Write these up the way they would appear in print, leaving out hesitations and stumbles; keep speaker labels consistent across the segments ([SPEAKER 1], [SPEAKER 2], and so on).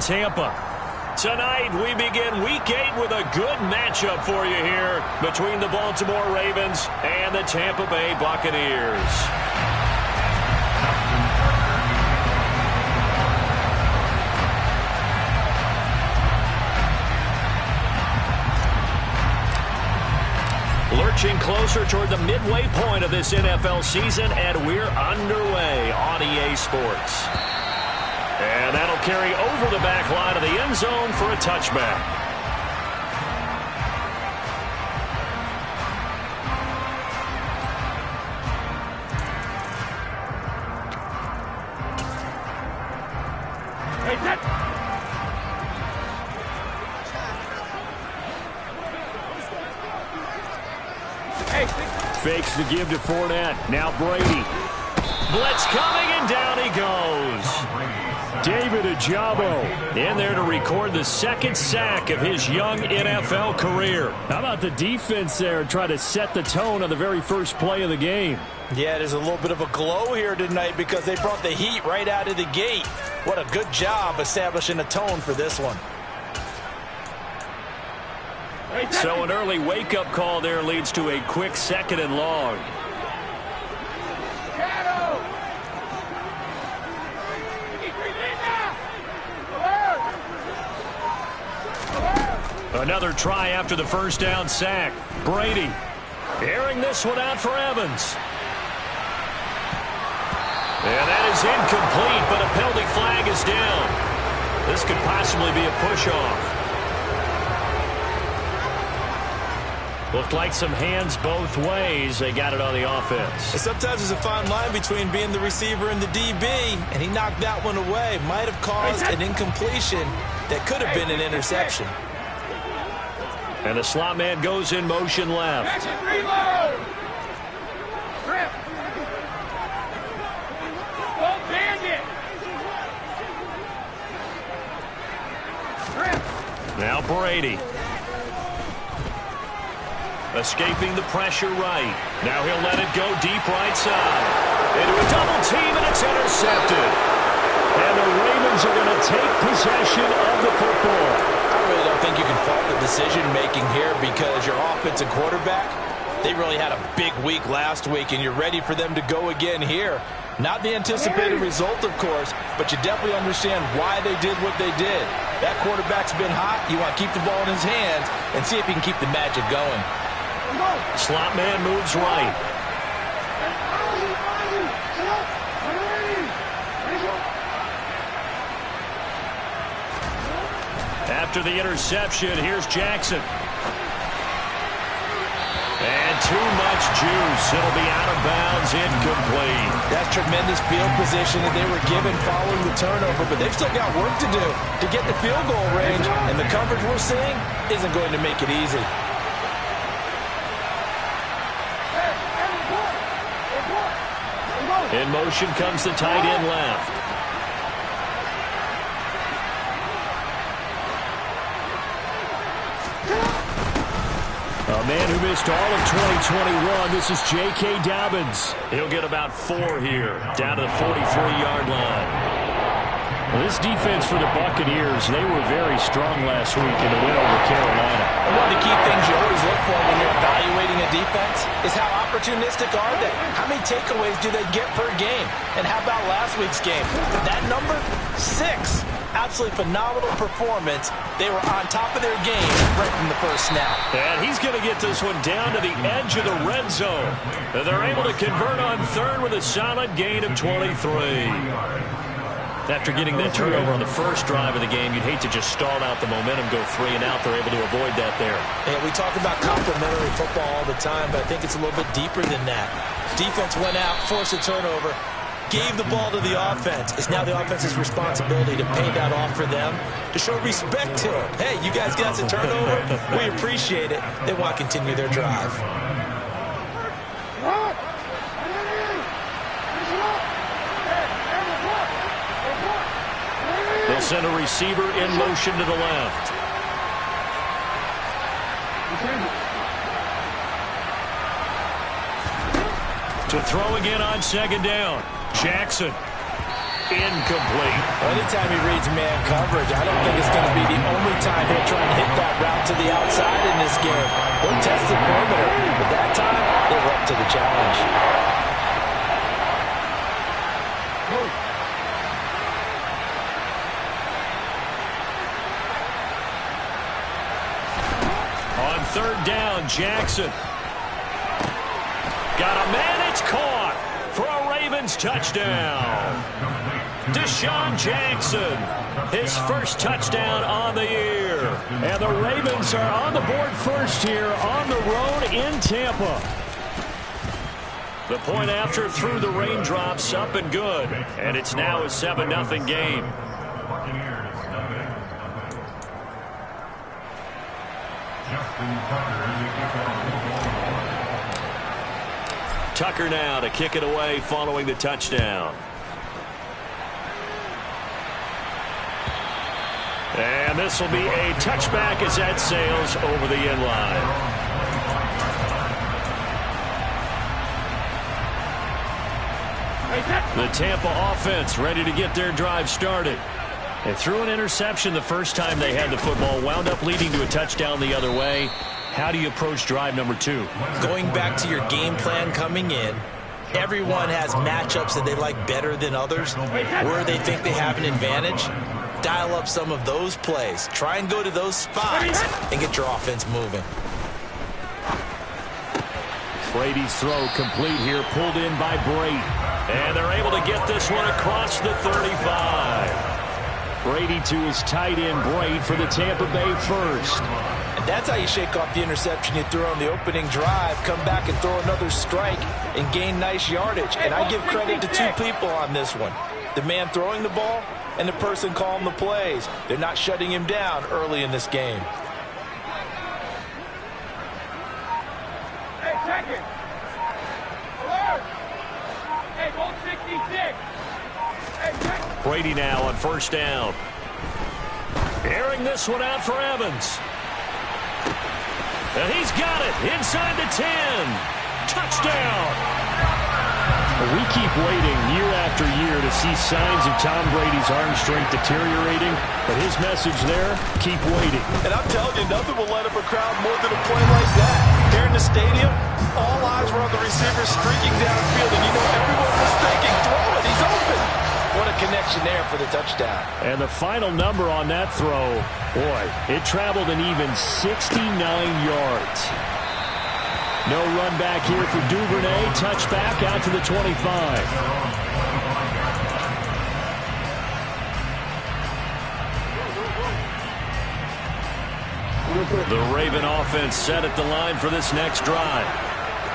[SPEAKER 1] Tampa. Tonight, we begin Week 8 with a good matchup for you here between the Baltimore Ravens and the Tampa Bay Buccaneers. Lurching closer toward the midway point of this NFL season, and we're underway on EA Sports. And that'll carry over the back line of the end zone for a touchback. Fakes the give to Fournette. Now Brady. Blitz coming, and down he goes. David Ojabo in there to record the second sack of his young NFL career. How about the defense there try to set the tone on the very first play of the game?
[SPEAKER 2] Yeah, there's a little bit of a glow here tonight because they brought the heat right out of the gate. What a good job establishing a tone for this one.
[SPEAKER 1] So an early wake-up call there leads to a quick 2nd and long. Another try after the first down sack. Brady airing this one out for Evans. And that is incomplete, but a penalty flag is down. This could possibly be a push-off. Looked like some hands both ways. They got it on the offense.
[SPEAKER 2] Sometimes there's a fine line between being the receiver and the DB, and he knocked that one away. Might have caused an incompletion that could have been an interception.
[SPEAKER 1] And the slot man goes in motion left. Now Brady. Escaping the pressure right. Now he'll let it go deep right side. Into a double team, and it's intercepted. And the Ravens are going to take possession of the football.
[SPEAKER 2] I really don't think you can fault the decision-making here because your offensive quarterback, they really had a big week last week, and you're ready for them to go again here. Not the anticipated result, of course, but you definitely understand why they did what they did. That quarterback's been hot. You want to keep the ball in his hands and see if he can keep the magic going.
[SPEAKER 1] Slot man moves right. After the interception, here's Jackson. And too much juice. It'll be out of bounds, incomplete.
[SPEAKER 2] That's tremendous field position that they were given following the turnover, but they've still got work to do to get the field goal range, and the coverage we're seeing isn't going to make it easy.
[SPEAKER 1] In motion comes the tight end left. A man who missed all of 2021. This is J.K. Dobbins. He'll get about 4 here, down to the 43-yard line. Well, this defense for the Buccaneers, they were very strong last week in the win over Carolina.
[SPEAKER 2] One of the key things you always look for when you're evaluating a defense is how opportunistic are they? How many takeaways do they get per game? And how about last week's game? That number, 6. Absolutely phenomenal performance. They were on top of their game right from the first snap.
[SPEAKER 1] And he's going to get this one down to the edge of the red zone. They're able to convert on 3rd with a solid gain of 23. After getting that turnover on the first drive of the game, you'd hate to just stall out the momentum, go 3 and out. They're able to avoid that there.
[SPEAKER 2] And we talk about complementary football all the time, but I think it's a little bit deeper than that. Defense went out, forced a turnover, gave the ball to the offense. It's now the offense's responsibility to pay that off for them, to show respect to them. Hey, you guys got the turnover. We appreciate it. They want to continue their drive.
[SPEAKER 1] They'll send a receiver in motion to the left. To throw again on 2nd down. Jackson. incomplete.
[SPEAKER 2] Anytime he reads man coverage, I don't think it's going to be the only time he'll try and hit that route to the outside in this game. He'll test the perimeter, but that time, they were up to the challenge.
[SPEAKER 1] On third down, Jackson. Got a man, it's caught for a Ravens touchdown. Deshaun Jackson, his first touchdown on the year. And the Ravens are on the board first here on the road in Tampa. The point after through the raindrops, up and good. And it's now a 7-0 game. Tucker now to kick it away following the touchdown. And this will be a touchback as that sails over the end line. The Tampa offense ready to get their drive started. They threw an interception the first time they had the football, wound up leading to a touchdown the other way. How do you approach drive number 2?
[SPEAKER 2] Going back to your game plan coming in, everyone has matchups that they like better than others, where they think they have an advantage. Dial up some of those plays. Try and go to those spots and get your offense moving.
[SPEAKER 1] Brady's throw complete here, pulled in by Brady. And they're able to get this one across the 35. Brady to his tight end, Braid, for the Tampa Bay first.
[SPEAKER 2] And that's how you shake off the interception you threw on the opening drive. Come back and throw another strike and gain nice yardage. And I give credit to two people on this one. The man throwing the ball and the person calling the plays. They're not shutting him down early in this game.
[SPEAKER 3] Hey, check it. Alert. Hey, ball 66.
[SPEAKER 1] Brady now on first down. Airing this one out for Evans. And he's got it inside the 10. Touchdown. We keep waiting year after year to see signs of Tom Brady's arm strength deteriorating, but his message there, keep waiting.
[SPEAKER 2] And I'm telling you, nothing will light up a crowd more than a play like that. Here in the stadium, all eyes were on the receiver streaking downfield, and you know everyone was thinking, throw it, he's open. What a connection there for the touchdown.
[SPEAKER 1] And the final number on that throw, boy, it traveled an even 69 yards. No run back here for Duvernay. Touchback out to the 25. The Raven offense set at the line for this next drive.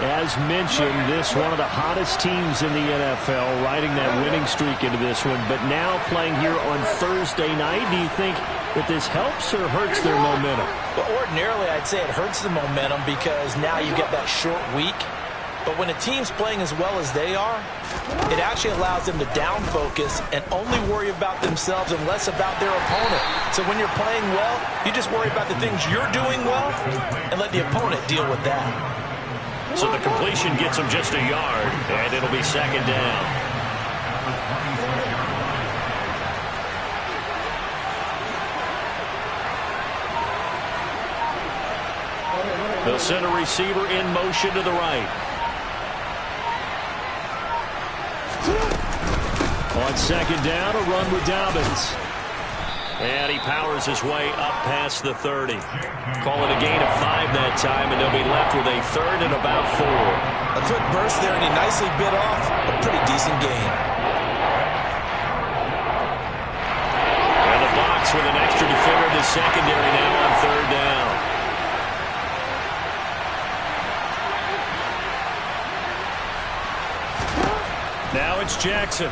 [SPEAKER 1] As mentioned, this one of the hottest teams in the NFL, riding that winning streak into this one, but now playing here on Thursday night. Do you think that this helps or hurts their momentum?
[SPEAKER 2] Well, ordinarily, I'd say it hurts the momentum because now you get that short week. But when a team's playing as well as they are, it actually allows them to down focus and only worry about themselves and less about their opponent. So when you're playing well, you just worry about the things you're doing well and let the opponent deal with that.
[SPEAKER 1] So the completion gets him just a yard, and it'll be second down. They'll send a receiver in motion to the right. On second down, a run with Dobbins. And he powers his way up past the 30. Call it a gain of 5 that time, and they'll be left with a third and about 4.
[SPEAKER 2] A quick burst there, and he nicely bit off a pretty decent gain.
[SPEAKER 1] And the box with an extra defender in the secondary now on third down. Now it's Jackson.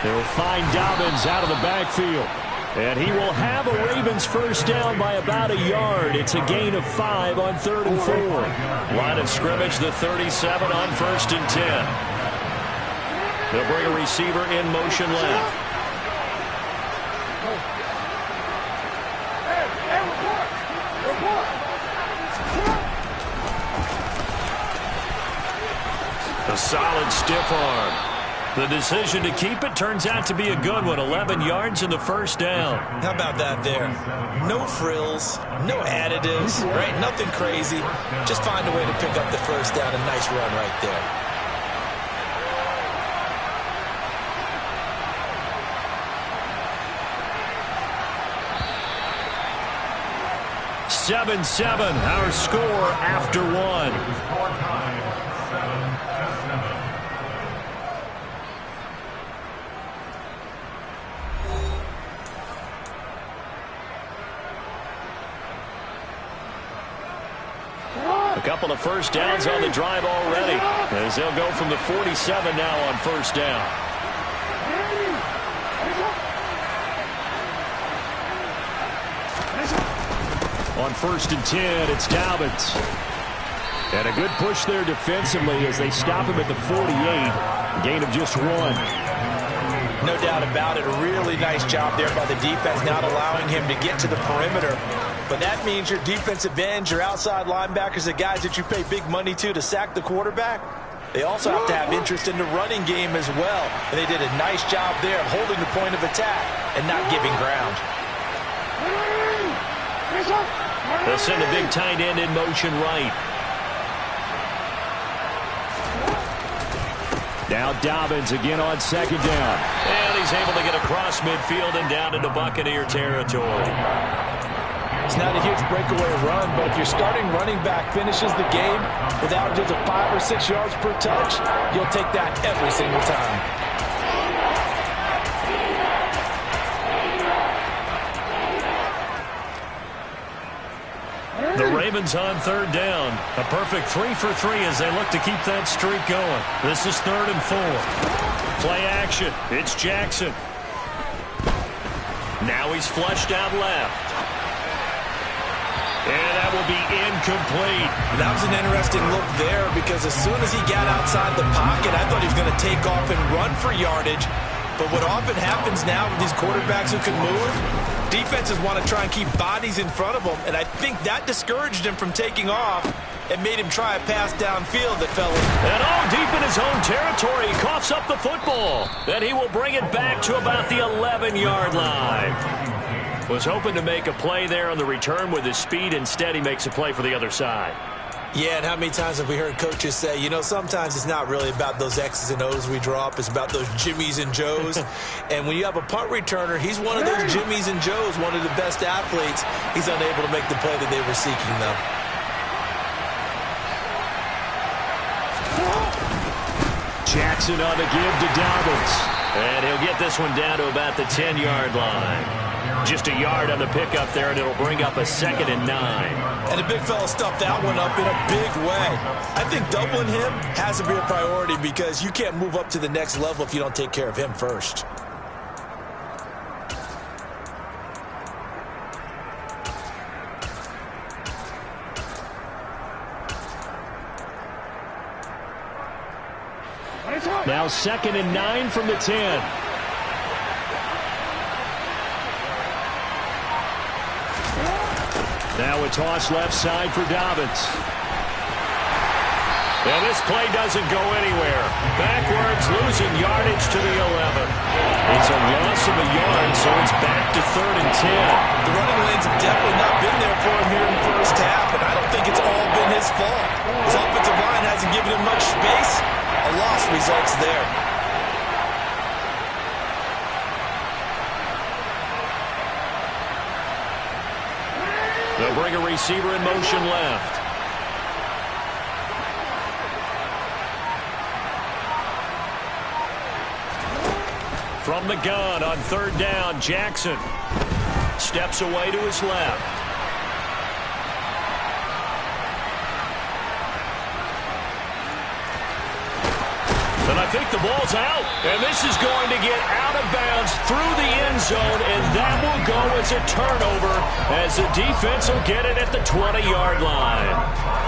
[SPEAKER 1] They'll find Dobbins out of the backfield. And he will have a Ravens first down by about a yard. It's a gain of 5 on 3rd and 4. Line of scrimmage, the 37 on 1st and 10. They'll bring a receiver in motion left. A solid stiff arm. The decision to keep it turns out to be a good one. 11 yards and the first down.
[SPEAKER 2] How about that there? No frills, no additives, right? Nothing crazy. Just find a way to pick up the first down. A nice run right there.
[SPEAKER 1] 7-7, our score after one. A couple of first downs on the drive already, as they'll go from the 47 now on first down. On 1st and 10, it's Dobbins. And a good push there defensively as they stop him at the 48. Gain of just 1.
[SPEAKER 2] No doubt about it. A really nice job there by the defense, not allowing him to get to the perimeter. But that means your defensive ends, your outside linebackers, the guys that you pay big money to sack the quarterback, they also have to have interest in the running game as well. And they did a nice job there of holding the point of attack and not giving ground.
[SPEAKER 1] They'll send a big tight end in motion right. Now Dobbins again on 2nd down. And he's able to get across midfield and down into Buccaneer territory.
[SPEAKER 2] It's not a huge breakaway run, but if your starting running back finishes the game with averages of 5 or 6 yards per touch, you'll take that every single time.
[SPEAKER 1] The Ravens on 3rd down. A perfect 3 for 3 as they look to keep that streak going. This is 3rd and 4. Play action. It's Jackson. Now he's flushed out left. And that will be incomplete.
[SPEAKER 2] That was an interesting look there because as soon as he got outside the pocket, I thought he was going to take off and run for yardage. But what often happens now with these quarterbacks who can move, defenses want to try and keep bodies in front of them, and I think that discouraged him from taking off and made him try a pass downfield that fell in.
[SPEAKER 1] And all deep in his own territory, he coughs up the football. Then he will bring it back to about the 11-yard line. Was hoping to make a play there on the return with his speed. Instead, he makes a play for the other side.
[SPEAKER 2] Yeah, and how many times have we heard coaches say, you know, sometimes it's not really about those X's and O's we draw up. It's about those Jimmies and Joes. And when you have a punt returner, he's one of those Jimmies and Joes, one of the best athletes. He's unable to make the play that they were seeking, though.
[SPEAKER 1] Jackson on the give to Dobbins. And he'll get this one down to about the 10-yard line. Just a yard on the pickup there, and it'll bring up a 2nd and 9.
[SPEAKER 2] And the big fella stuffed that one up in a big way. I think doubling him has to be a priority because you can't move up to the next level if you don't take care of him first.
[SPEAKER 1] Now 2nd and 9 from the 10. Now a toss left side for Dobbins. And this play doesn't go anywhere. Backwards, losing yardage to the 11. It's a loss of a yard, so it's back to 3rd and 10.
[SPEAKER 2] The running lanes have definitely not been there for him here in the first half, and I don't think it's all been his fault. His offensive line hasn't given him much space. A loss results there.
[SPEAKER 1] They'll bring a receiver in motion left. From the gun on 3rd down, Jackson steps away to his left. And I think the ball's out. And this is going to get out of bounds through the end zone, and that will go as a turnover as the defense will get it at the 20-yard line.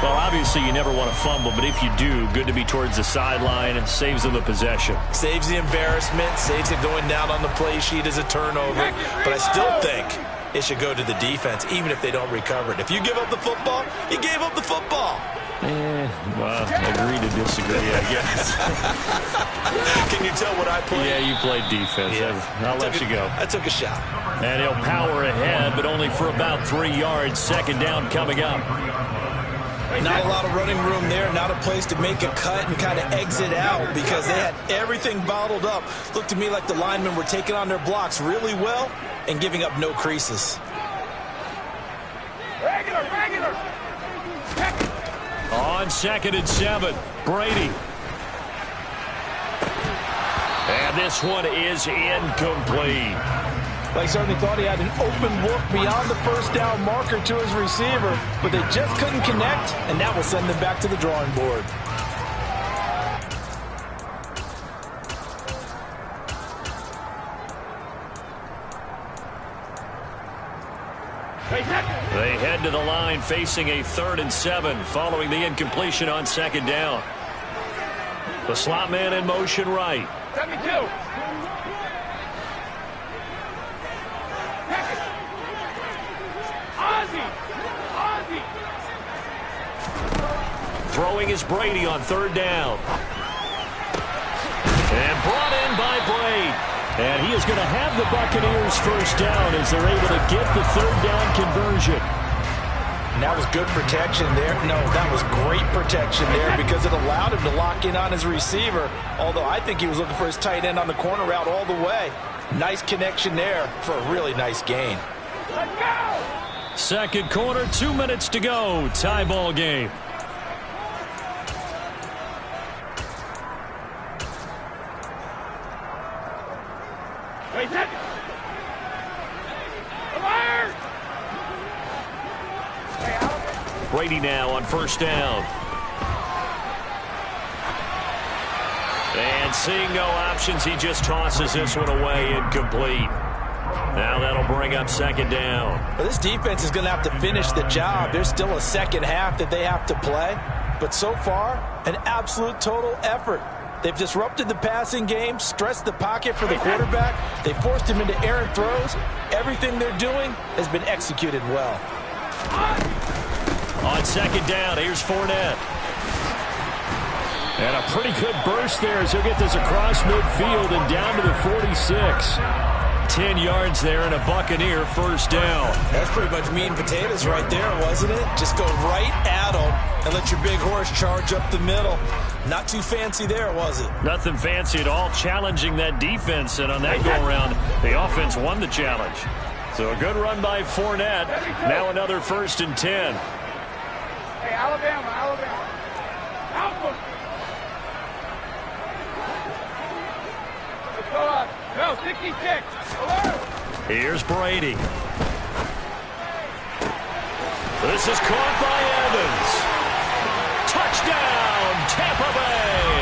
[SPEAKER 1] Well, obviously you never want to fumble, but if you do, good to be towards the sideline and saves them the possession.
[SPEAKER 2] Saves the embarrassment, saves it going down on the play sheet as a turnover. But I still think it should go to the defense, even if they don't recover it. If you give up the football, you gave up the football.
[SPEAKER 1] Well, agree to disagree, I guess.
[SPEAKER 2] Can you tell what I played?
[SPEAKER 1] Yeah, you played defense. Yeah. I'll let you go.
[SPEAKER 2] I took a shot.
[SPEAKER 1] And he'll power ahead, but only for about 3 yards. Second down coming up.
[SPEAKER 2] Not a lot of running room there, not a place to make a cut and kind of exit out because they had everything bottled up. Looked to me like the linemen were taking on their blocks really well and giving up no creases.
[SPEAKER 3] Regular.
[SPEAKER 1] On 2nd and 7, Brady. And this one is incomplete.
[SPEAKER 2] They certainly thought he had an open look beyond the first down marker to his receiver, but they just couldn't connect, and that will send them back to the drawing board.
[SPEAKER 1] They head to the line facing a 3rd and 7 following the incompletion on 2nd down. The slot man in motion right.
[SPEAKER 3] 72. Ozzie.
[SPEAKER 1] Throwing is Brady on 3rd down. And brought in by Brady. And he is going to have the Buccaneers first down as they're able to get the 3rd down conversion.
[SPEAKER 2] And that was good protection there. No, that was great protection there because it allowed him to lock in on his receiver, although I think he was looking for his tight end on the corner route all the way. Nice connection there for a really nice gain.
[SPEAKER 3] Let's go!
[SPEAKER 1] Second quarter, 2 minutes to go. Tie ball game.
[SPEAKER 3] Wait, second. Alert!
[SPEAKER 1] Brady now on 1st down. And seeing no options, he just tosses this one away, incomplete. Now that'll bring up 2nd down.
[SPEAKER 2] Well, this defense is going to have to finish the job. There's still a second half that they have to play. But so far, an absolute total effort. They've disrupted the passing game, stressed the pocket for the quarterback. They forced him into errant throws. Everything they're doing has been executed well.
[SPEAKER 1] On 2nd down, here's Fournette. And a pretty good burst there as he'll get this across midfield and down to the 46. 10 yards there and a Buccaneer first down.
[SPEAKER 2] That's pretty much meat and potatoes right there, wasn't it? Just go right at them and let your big horse charge up the middle. Not too fancy there, was it?
[SPEAKER 1] Nothing fancy at all, challenging that defense, and on that go-around, the offense won the challenge. So a good run by Fournette. Now another 1st and 10.
[SPEAKER 3] Hey, Alabama. Output. Let's go up. No, 66. Alert.
[SPEAKER 1] Here's Brady. This is caught by Evans. Touchdown, Tampa Bay.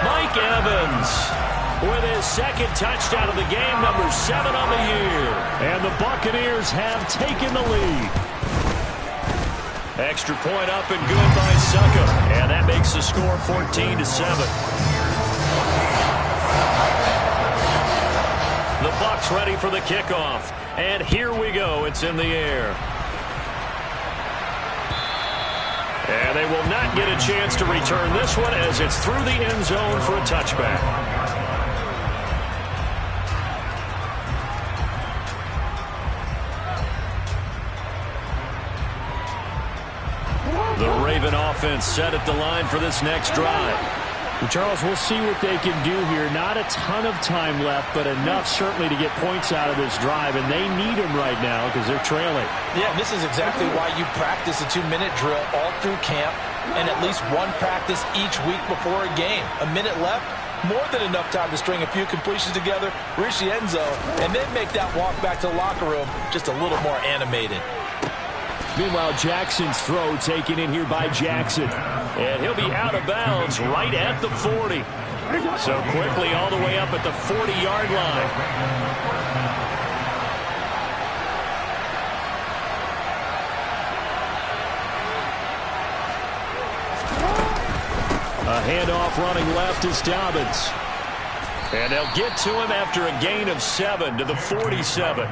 [SPEAKER 1] Mike Evans with his 2nd touchdown of the game, number 7 on the year. And the Buccaneers have taken the lead. Extra point up and good by Suckup. And that makes the score 14-7. The Bucs ready for the kickoff. And here we go. It's in the air. And they will not get a chance to return this one as it's through the end zone for a touchback. The Raven offense set at the line for this next drive.
[SPEAKER 4] Well, Charles, we'll see what they can do here. Not a ton of time left, but enough certainly to get points out of this drive, and they need them right now because they're trailing.
[SPEAKER 2] Yeah, this is exactly why you practice a 2-minute drill all through camp and at least one practice each week before a game. A minute left, more than enough time to string a few completions together, reach the end zone, and then make that walk back to the locker room just a little more animated.
[SPEAKER 1] Meanwhile, Jackson's throw taken in here by Jackson. And he'll be out of bounds right at the 40. So quickly all the way up at the 40-yard line. A handoff running left is Dobbins. And they'll get to him after a gain of 7 to the 47.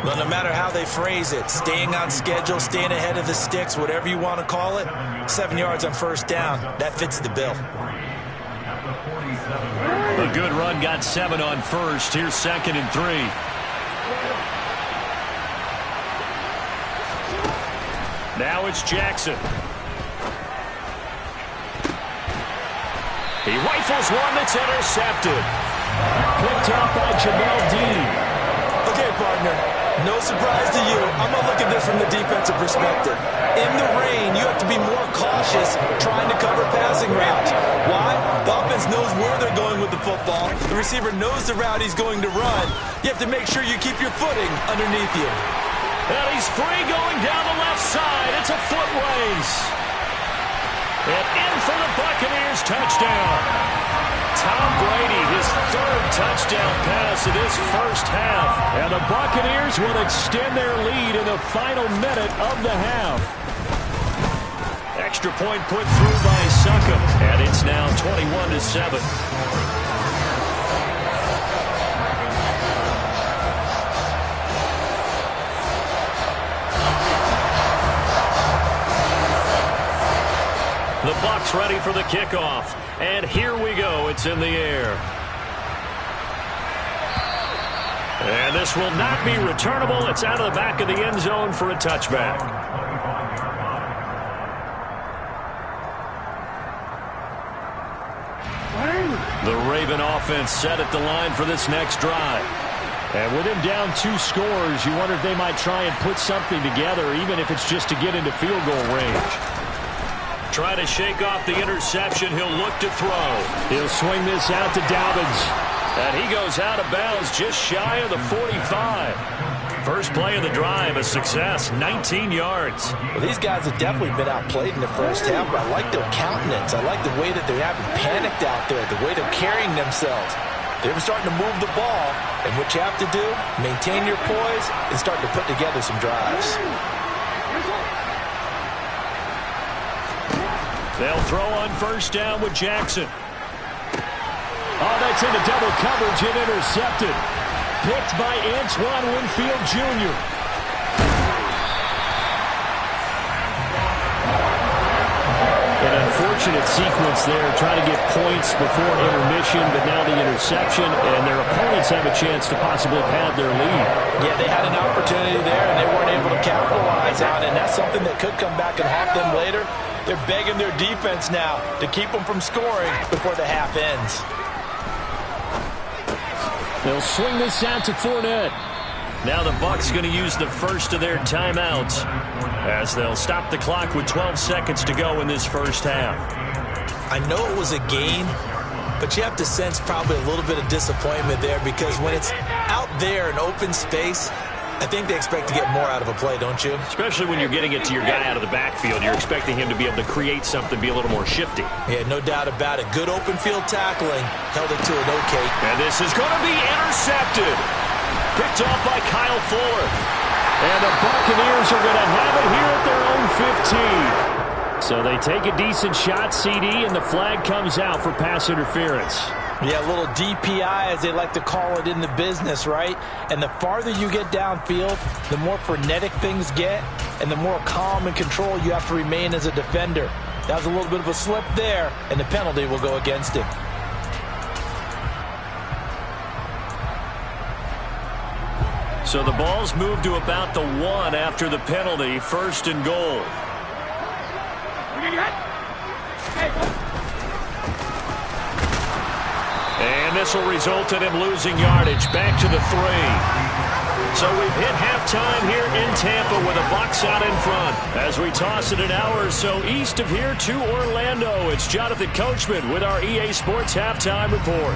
[SPEAKER 2] Well, no matter how they phrase it, staying on schedule, staying ahead of the sticks, whatever you want to call it, 7 yards on first down, that fits the bill.
[SPEAKER 1] A good run got 7 on first. Here's 2nd and 3. Now it's Jackson. He rifles one that's intercepted. Picked up by Jamel Dean.
[SPEAKER 2] Okay, partner, no surprise to you. I'm going to look at this from the defensive perspective. In the rain, you have to be more cautious trying to cover passing routes. Why? The offense knows where they're going with the football. The receiver knows the route he's going to run. You have to make sure you keep your footing underneath you.
[SPEAKER 1] And he's free going down the left side. It's a foot race. And in for the Buccaneers touchdown. Tom Brady, his 3rd touchdown pass of this first half. And the Buccaneers will extend their lead in the final minute of the half. Extra point put through by Succop. And it's now 21-7. The Bucs ready for the kickoff. And here we go. It's in the air. And this will not be returnable. It's out of the back of the end zone for a touchback. The Raven offense set at the line for this next drive. And with him down 2 scores, you wonder if they might try and put something together, even if it's just to get into field goal range. Try to shake off the interception. He'll look to throw. He'll swing this out to Dobbins. And he goes out of bounds just shy of the 45. First play of the drive, a success, 19 yards.
[SPEAKER 2] Well, these guys have definitely been outplayed in the first half, but I like their countenance. I like the way that they haven't panicked out there, the way they're carrying themselves. They're starting to move the ball, and what you have to do, maintain your poise and start to put together some drives.
[SPEAKER 1] They'll throw on first down with Jackson. Oh, that's into double coverage and intercepted. Picked by Antoine Winfield Jr. An unfortunate sequence there, trying to get points before intermission, but now the interception, and their opponents have a chance to possibly pad their lead.
[SPEAKER 2] Yeah, they had an opportunity there, and they weren't able to capitalize on it, and that's something that could come back and haunt them later. They're begging their defense now to keep them from scoring before the half ends.
[SPEAKER 1] They'll swing this out to Fournette. Now the Bucs going to use the first of their timeouts as they'll stop the clock with 12 seconds to go in this first half.
[SPEAKER 2] I know it was a gain, but you have to sense probably a little bit of disappointment there because when it's out there in open space, I think they expect to get more out of a play, don't you?
[SPEAKER 1] Especially when you're getting it to your guy out of the backfield. You're expecting him to be able to create something, be a little more shifty.
[SPEAKER 2] Yeah, no doubt about it. Good open field tackling. Held it to an okay.
[SPEAKER 1] And this is going to be intercepted. Picked off by Kyle Fuller. And the Buccaneers are going to have it here at their own 15. So they take a decent shot, CD, and the flag comes out for pass interference.
[SPEAKER 2] Yeah, a little DPI, as they like to call it in the business, right? And the farther you get downfield, the more frenetic things get, and the more calm and control you have to remain as a defender. That was a little bit of a slip there, and the penalty will go against him.
[SPEAKER 1] So the ball's moved to about the 1 after the penalty, 1st and goal. And this will result in him losing yardage back to the 3. So we've hit halftime here in Tampa with the Bucs out in front. As we toss it an hour or so east of here to Orlando, it's Jonathan Coachman with our EA Sports Halftime Report.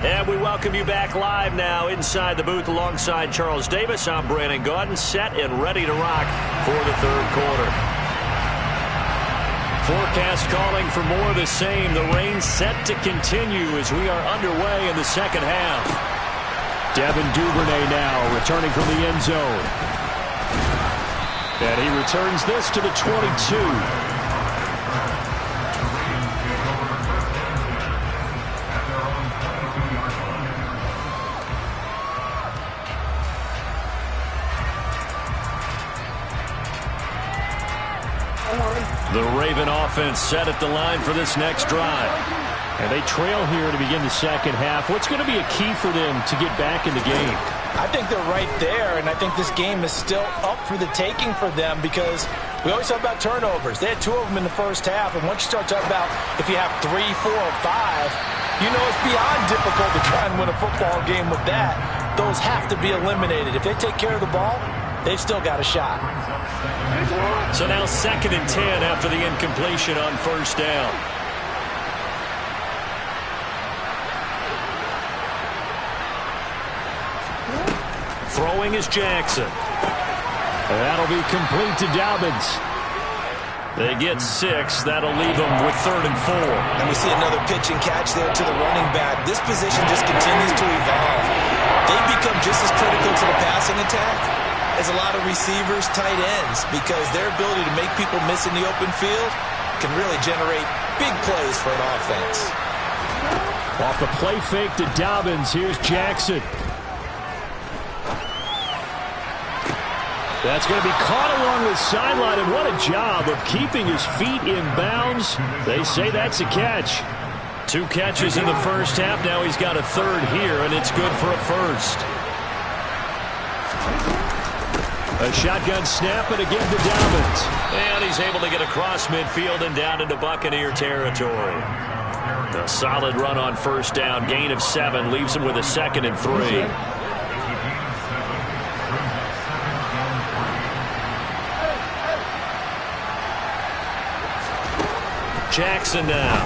[SPEAKER 1] And we welcome you back live now inside the booth alongside Charles Davis. I'm Brandon Gaudin, set and ready to rock for the 3rd quarter. Forecast calling for more of the same. The rain set to continue as we are underway in the 2nd half. Devin Duvernay now returning from the end zone.
[SPEAKER 4] And he returns this to the 22. The Raven offense set at the line for this next drive. And they trail here to begin the second half. What's going to be a key for them to get back in the game?
[SPEAKER 2] I think they're right there, and I think this game is still up for the taking for them because we always talk about turnovers. They had 2 of them in the first half, and once you start talking about if you have 3, 4, or 5, you know it's beyond difficult to try and win a football game with that. Those have to be eliminated. If they take care of the ball, they've still got a shot.
[SPEAKER 1] So now 2nd and 10 after the incompletion on first down. Throwing is Jackson.
[SPEAKER 4] That'll be complete to Dobbins.
[SPEAKER 1] They get 6. That'll leave them with 3rd and 4.
[SPEAKER 2] And we see another pitch and catch there to the running back. This position just continues to evolve. They become just as critical to the passing attack as a lot of receivers, tight ends, because their ability to make people miss in the open field can really generate big plays for an offense.
[SPEAKER 4] Off the play fake to Dobbins, here's Jackson. That's going to be caught along the sideline, and what a job of keeping his feet in bounds. They say that's a catch.
[SPEAKER 1] 2 catches in the first half. Now he's got a 3rd here, and it's good for a 1st.
[SPEAKER 4] A shotgun snap, and again to Dobbins.
[SPEAKER 1] And he's able to get across midfield and down into Buccaneer territory. A solid run on first down. Gain of 7 leaves him with a 2nd and 3. Jackson now.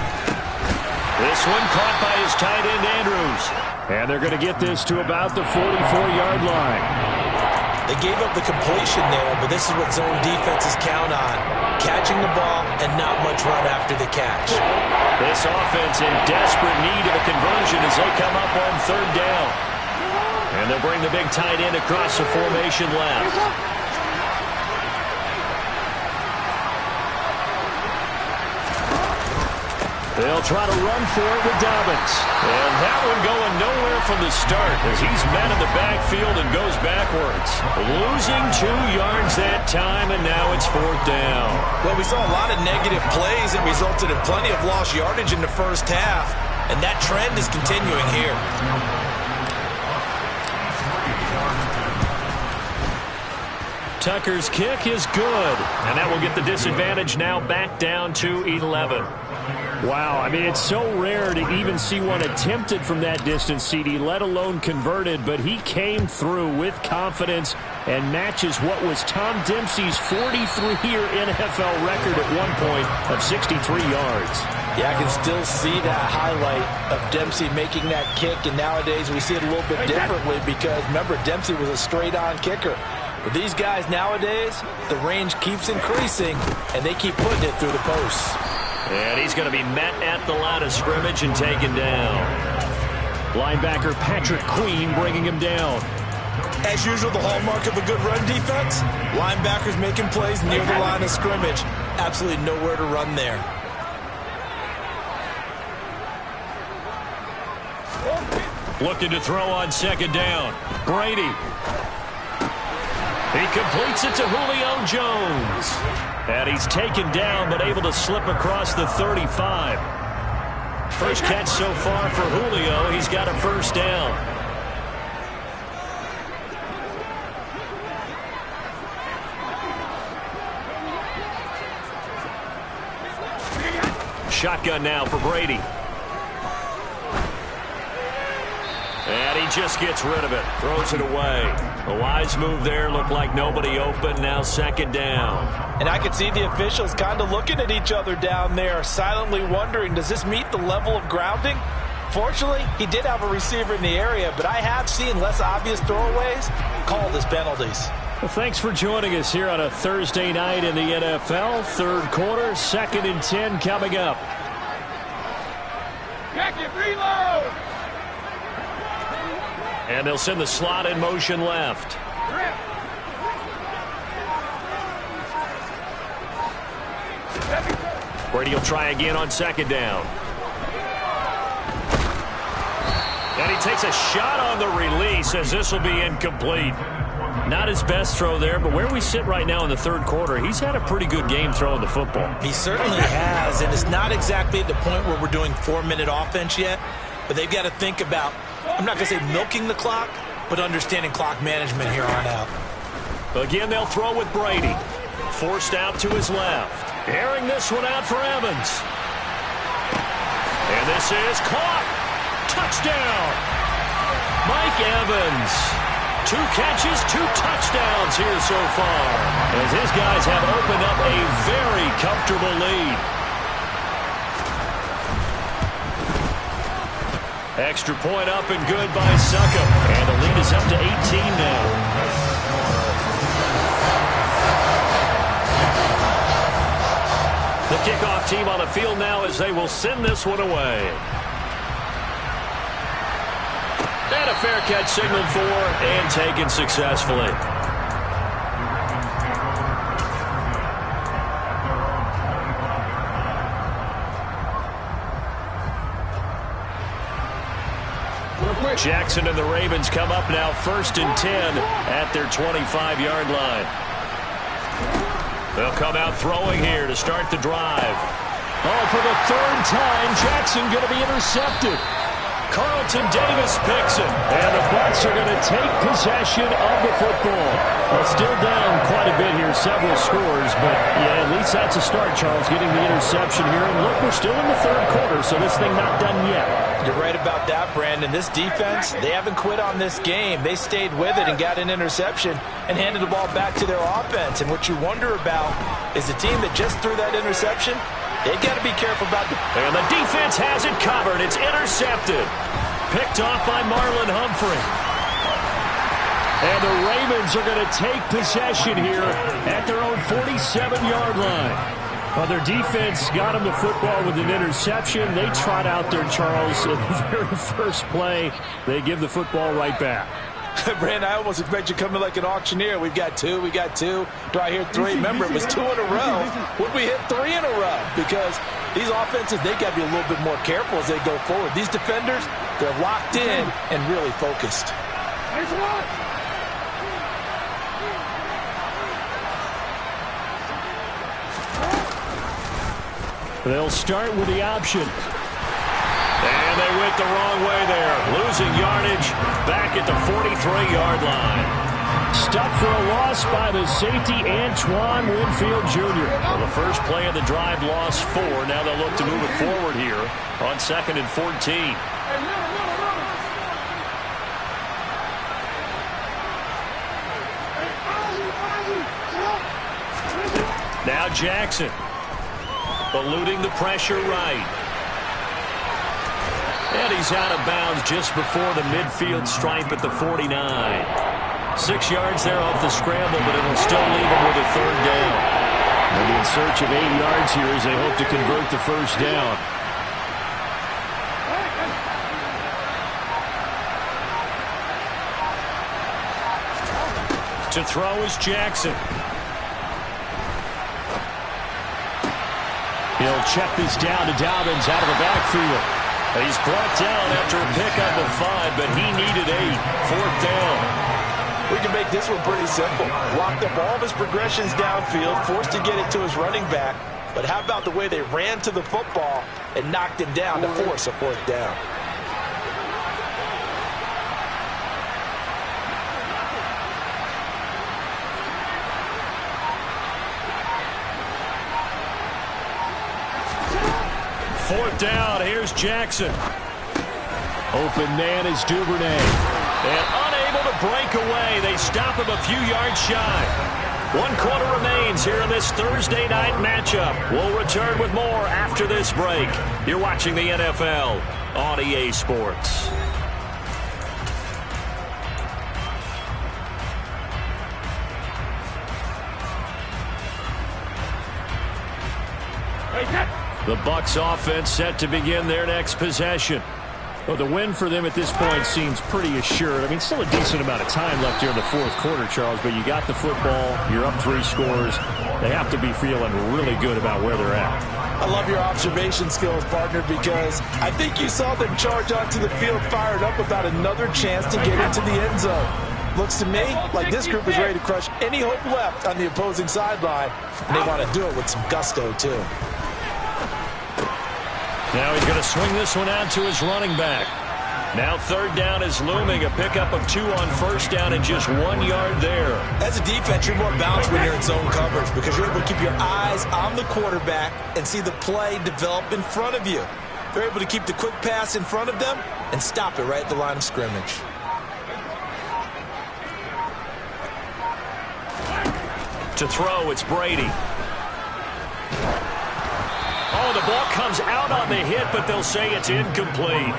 [SPEAKER 1] This one caught by his tight end, Andrews.
[SPEAKER 4] And they're going to get this to about the 44-yard line.
[SPEAKER 2] They gave up the completion there, but this is what zone defenses count on. Catching the ball and not much run after the catch.
[SPEAKER 1] This offense in desperate need of a conversion as they come up on 3rd down. And they'll bring the big tight end across the formation left.
[SPEAKER 4] They'll try to run for it with Dobbins.
[SPEAKER 1] And that one going nowhere from the start as he's met in the backfield and goes backwards. Losing 2 yards that time, and now it's 4th down.
[SPEAKER 2] Well, we saw a lot of negative plays that resulted in plenty of lost yardage in the first half, and that trend is continuing here.
[SPEAKER 1] Tucker's kick is good, and that will get the disadvantage now back down to 11.
[SPEAKER 4] Wow, I mean, it's so rare to even see one attempted from that distance, CD, let alone converted, but he came through with confidence and matches what was Tom Dempsey's 43-year NFL record at one point of 63 yards.
[SPEAKER 2] Yeah, I can still see that highlight of Dempsey making that kick, and nowadays we see it a little bit differently because, remember, Dempsey was a straight-on kicker. But these guys nowadays, the range keeps increasing, and they keep putting it through the posts.
[SPEAKER 1] And he's going to be met at the line of scrimmage and taken down.
[SPEAKER 4] Linebacker Patrick Queen bringing him down.
[SPEAKER 2] As usual, the hallmark of a good run defense, linebackers making plays near the line of scrimmage. Absolutely nowhere to run there.
[SPEAKER 1] Looking to throw on 2nd down. Brady. He completes it to Julio Jones. And he's taken down, but able to slip across the 35. First catch so far for Julio. He's got a 1st down. Shotgun now for Brady. And he just gets rid of it. Throws it away. A wise move there. Looked like nobody open. Now 2nd down.
[SPEAKER 2] And I could see the officials kind of looking at each other down there, silently wondering, does this meet the level of grounding? Fortunately, he did have a receiver in the area, but I have seen less obvious throwaways called as penalties.
[SPEAKER 4] Well, thanks for joining us here on a Thursday night in the NFL. 3rd quarter, 2nd and 10 coming up.
[SPEAKER 3] Check it, reload!
[SPEAKER 1] And they'll send the slot in motion left. Brady will try again on second down. And he takes a shot on the release as this will be incomplete. Not his best throw there, but where we sit right now in the third quarter, he's had a pretty good game throwing the football.
[SPEAKER 2] He certainly has, and it's not exactly at the point where we're doing 4-minute offense yet, but they've got to think about, I'm not going to say milking the clock, but understanding clock management here on out.
[SPEAKER 1] Again, they'll throw with Brady. Forced out to his left. Airing this one out for Evans. And this is caught. Touchdown. Mike Evans. 2 catches, 2 touchdowns here so far, as his guys have opened up a very comfortable lead. Extra point up and good by Succop. And the lead is up to 18 now. The kickoff team on the field now as they will send this one away. And a fair catch signaled for and taken successfully. Jackson and the Ravens come up now 1st and 10 at their 25-yard line. They'll come out throwing here to start the drive.
[SPEAKER 4] Oh, for the 3rd time, Jackson going to be intercepted.
[SPEAKER 1] Carlton Davis picks it.
[SPEAKER 4] And the Bucs are going to take possession of the football. Well, still down quite a bit here, several scores, but yeah, at least that's a start, Charles, getting the interception here. And look, we're still in the 3rd quarter, so this thing not done yet.
[SPEAKER 2] You're right about that, Brandon. This defense, they haven't quit on this game. They stayed with it and got an interception and handed the ball back to their offense. And what you wonder about is the team that just threw that interception, they got to be careful about the...
[SPEAKER 1] And the defense has it covered. It's intercepted. Picked off by Marlon Humphrey. And the Ravens are going to take possession here at their own 47-yard line. Well, their defense got them the football with an interception. They trot out there, Charles, at the very first play. They give the football right back.
[SPEAKER 2] Brandon, I almost expect you to come in like an auctioneer. We've got 2, we got 2. Do I hear 3? Remember, it was 2 in a row. Would we hit 3 in a row? Because these offenses, they got to be a little bit more careful as they go forward. These defenders, they're locked in and really focused.
[SPEAKER 4] They'll start with the option.
[SPEAKER 1] And they went the wrong way there. Losing yardage back at the 43-yard line.
[SPEAKER 4] Stuck for a loss by the safety, Antoine Winfield Jr.
[SPEAKER 1] Well, the first play of the drive lost 4. Now they'll look to move it forward here on 2nd and 14. Now Jackson. Eluding the pressure right. And he's out of bounds just before the midfield stripe at the 49. 6 yards there off the scramble, but it'll still leave him with a 3rd down.
[SPEAKER 4] They'll be in search of 8 yards here as they hope to convert the 1st down.
[SPEAKER 1] To throw is Jackson.
[SPEAKER 4] He'll check this down to Dobbins out of the backfield.
[SPEAKER 1] He's brought down after a pickup of 5, but he needed 8. 4th down.
[SPEAKER 2] We can make this one pretty simple. Locked up all of his progressions downfield, forced to get it to his running back. But how about the way they ran to the football and knocked him down to force a 4th down?
[SPEAKER 1] Fourth down, here's Jackson.
[SPEAKER 4] Open man is Duvernay.
[SPEAKER 1] And unable to break away. They stop him a few yards shy. 1 quarter remains here in this Thursday night matchup. We'll return with more after this break. You're watching the NFL on EA Sports. The Bucs offense set to begin their next possession.
[SPEAKER 4] Well, the win for them at this point seems pretty assured. I mean, still a decent amount of time left here in the fourth quarter, Charles, but you got the football, you're up 3 scores. They have to be feeling really good about where they're at.
[SPEAKER 2] I love your observation skills, partner, because I think you saw them charge onto the field fired up about another chance to get into the end zone. Looks to me like this group is ready to crush any hope left on the opposing sideline, and they want to do it with some gusto, too.
[SPEAKER 1] Now he's going to swing this one out to his running back. Now third down is looming. A pickup of 2 on first down and just 1 yard there.
[SPEAKER 2] As a defense, you're more balanced when you're in zone coverage because you're able to keep your eyes on the quarterback and see the play develop in front of you. They're able to keep the quick pass in front of them and stop it right at the line of scrimmage.
[SPEAKER 1] To throw, it's Brady. Oh, the ball comes out on the hit, but they'll say it's incomplete.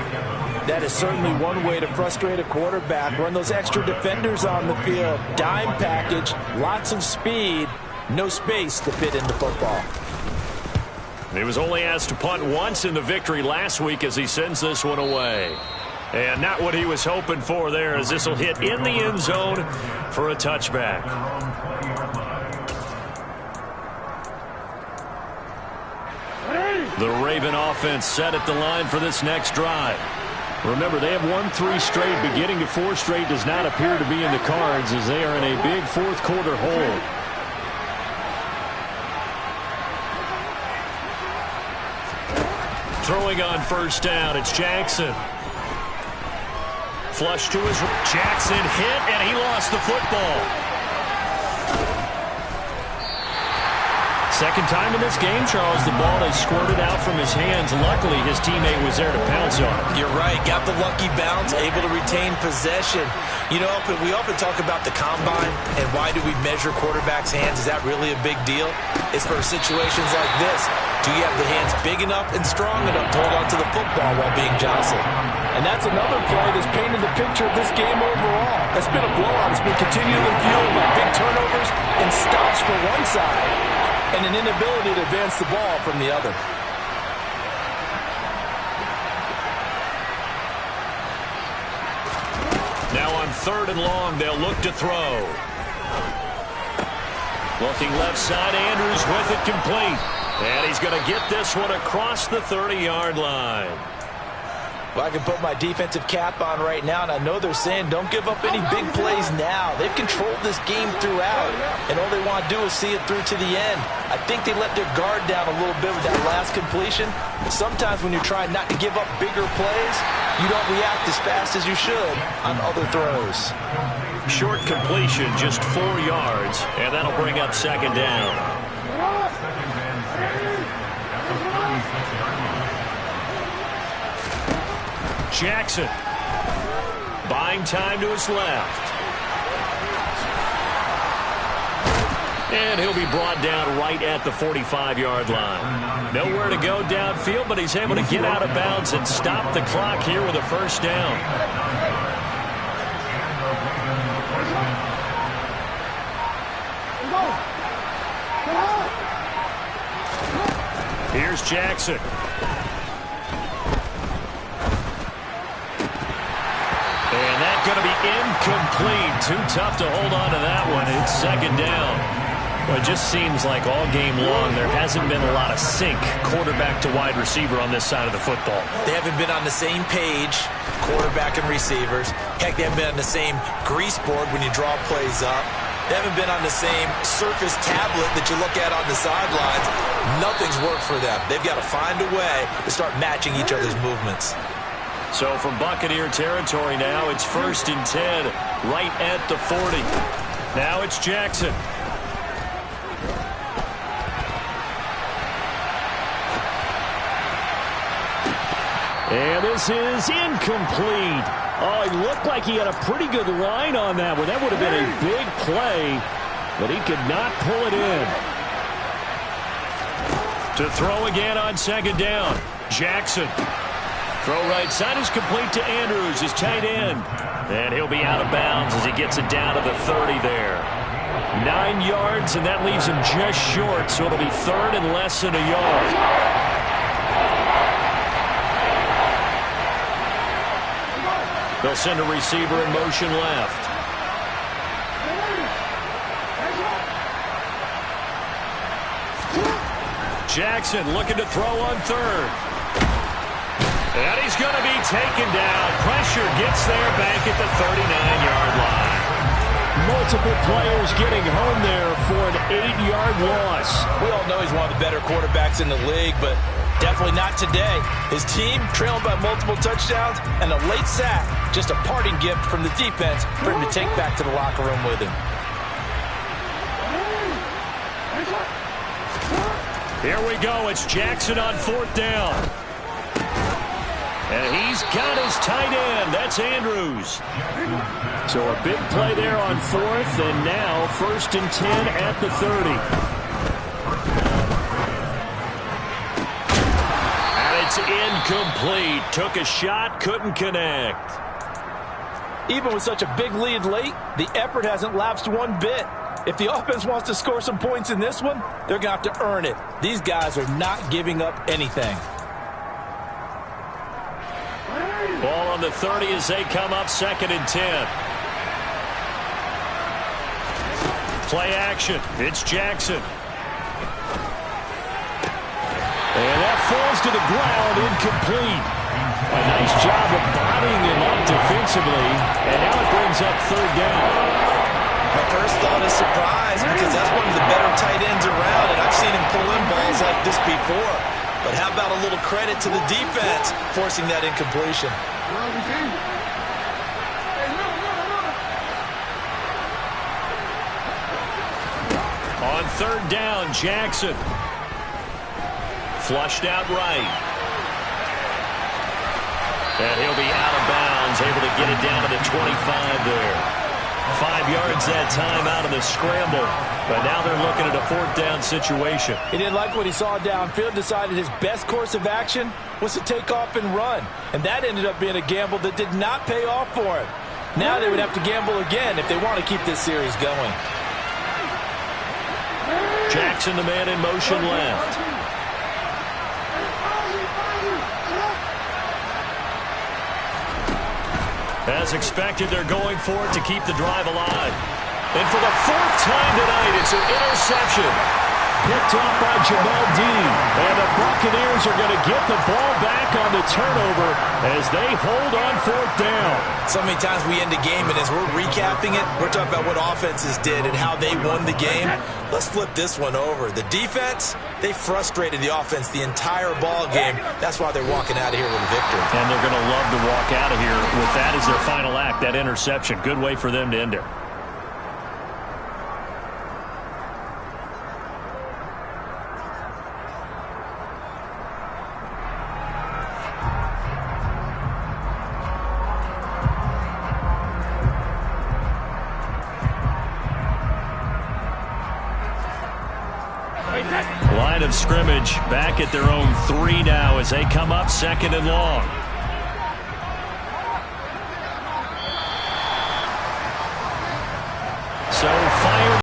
[SPEAKER 2] That is certainly one way to frustrate a quarterback. Run those extra defenders on the field. Dime package, lots of speed, no space to fit into football.
[SPEAKER 1] He was only asked to punt once in the victory last week as he sends this one away. And not what he was hoping for there, as this will hit in the end zone for a touchback. The Raven offense set at the line for this next drive. Remember, they have won 3 straight. Beginning to 4 straight does not appear to be in the cards as they are in a big fourth quarter hole. Throwing on first down, it's Jackson. Flush to his Jackson hit, and he lost the football. Second time in this game, Charles, the ball has squirted out from his hands. Luckily, his teammate was there to pounce on it.
[SPEAKER 2] You're right. Got the lucky bounce, able to retain possession. You know, we often talk about the combine and why do we measure quarterbacks' hands. Is that really a big deal? It's for situations like this. Do you have the hands big enough and strong enough to hold on to the football while being jostled? And that's another play that's painted the picture of this game overall. It's been a blowout. It's been continually fueled by big turnovers and stops for one side and an inability to advance the ball from the other.
[SPEAKER 1] Now on third and long, they'll look to throw. Looking left side, Andrews with it complete. And he's going to get this one across the 30-yard line.
[SPEAKER 2] Well, I can put my defensive cap on right now, and I know they're saying don't give up any big plays now. They've controlled this game throughout, and all they want to do is see it through to the end. I think they let their guard down a little bit with that last completion. Sometimes when you're trying not to give up bigger plays, you don't react as fast as you should on other throws.
[SPEAKER 1] Short completion, just 4 yards, and that'll bring up second down. Jackson buying time to his left. And he'll be brought down right at the 45-yard line. Nowhere to go downfield, but he's able to get out of bounds and stop the clock here with a first down. Here's Jackson. And that's going to be incomplete. Too tough to hold on to that one. It's second down. Well, it just seems like all game long there hasn't been a lot of sync quarterback to wide receiver on this side of the football.
[SPEAKER 2] They haven't been on the same page, quarterback and receivers. Heck, they haven't been on the same grease board when you draw plays up. They haven't been on the same surface tablet that you look at on the sidelines. Nothing's worked for them. They've got to find a way to start matching each other's movements.
[SPEAKER 1] So from Buccaneer territory now, it's 1st and 10, right at the 40. Now it's Jackson. And this is incomplete. Oh, he looked like he had a pretty good line on that one. That would have been a big play, but he could not pull it in. To throw again on second down, Jackson. Throw right side is complete to Andrews, his tight end. And he'll be out of bounds as he gets it down to the 30 there. 9 yards, and that leaves him just short, so it'll be third and less than a yard. They'll send a receiver in motion left. Jackson looking to throw on third. And he's going to be taken down. Pressure gets there back at the 39-yard line. Multiple players getting home there for an 8-yard loss.
[SPEAKER 2] We all know he's one of the better quarterbacks in the league, but definitely not today. His team trailing by multiple touchdowns and a late sack. Just a parting gift from the defense for him to take back to the locker room with him.
[SPEAKER 1] Here we go. It's Jackson on fourth down. And he's got his tight end. That's Andrews. So a big play there on fourth, and now 1st and 10 at the 30. And it's incomplete. Took a shot, couldn't connect.
[SPEAKER 2] Even with such a big lead late, the effort hasn't lapsed one bit. If the offense wants to score some points in this one, they're going to have to earn it. These guys are not giving up anything.
[SPEAKER 1] Ball on the 30 as they come up 2nd and 10. Play action. It's Jackson. And that falls to the ground, incomplete. A nice job of bodying him up defensively, and now it brings up 3rd down.
[SPEAKER 2] My first thought is surprise, because that's one of the better tight ends around, and I've seen him pull in balls like this before. But how about a little credit to the defense forcing that incompletion?
[SPEAKER 1] On 3rd down, Jackson. Flushed out right. And he'll be out of bounds, able to get it down to the 25 there. 5 yards that time out of the scramble. But now they're looking at a 4th down situation.
[SPEAKER 2] He didn't like what he saw downfield, decided his best course of action was to take off and run. And that ended up being a gamble that did not pay off for him. Now they would have to gamble again if they want to keep this series going.
[SPEAKER 1] Jackson, the man in motion left. As expected, they're going for it to keep the drive alive. And for the 4th time tonight, it's an interception. Picked off by Jamal Dean. And the Buccaneers are going to get the ball back on the turnover as they hold on 4th down.
[SPEAKER 2] So many times we end the game, and as we're recapping it, we're talking about what offenses did and how they won the game. Let's flip this one over. The defense, they frustrated the offense the entire ball game. That's why they're walking out of here with a victory.
[SPEAKER 1] And they're going to love to walk out of here with that as their final act, that interception. Good way for them to end it. Line of scrimmage back at their own 3 now as they come up 2nd and long.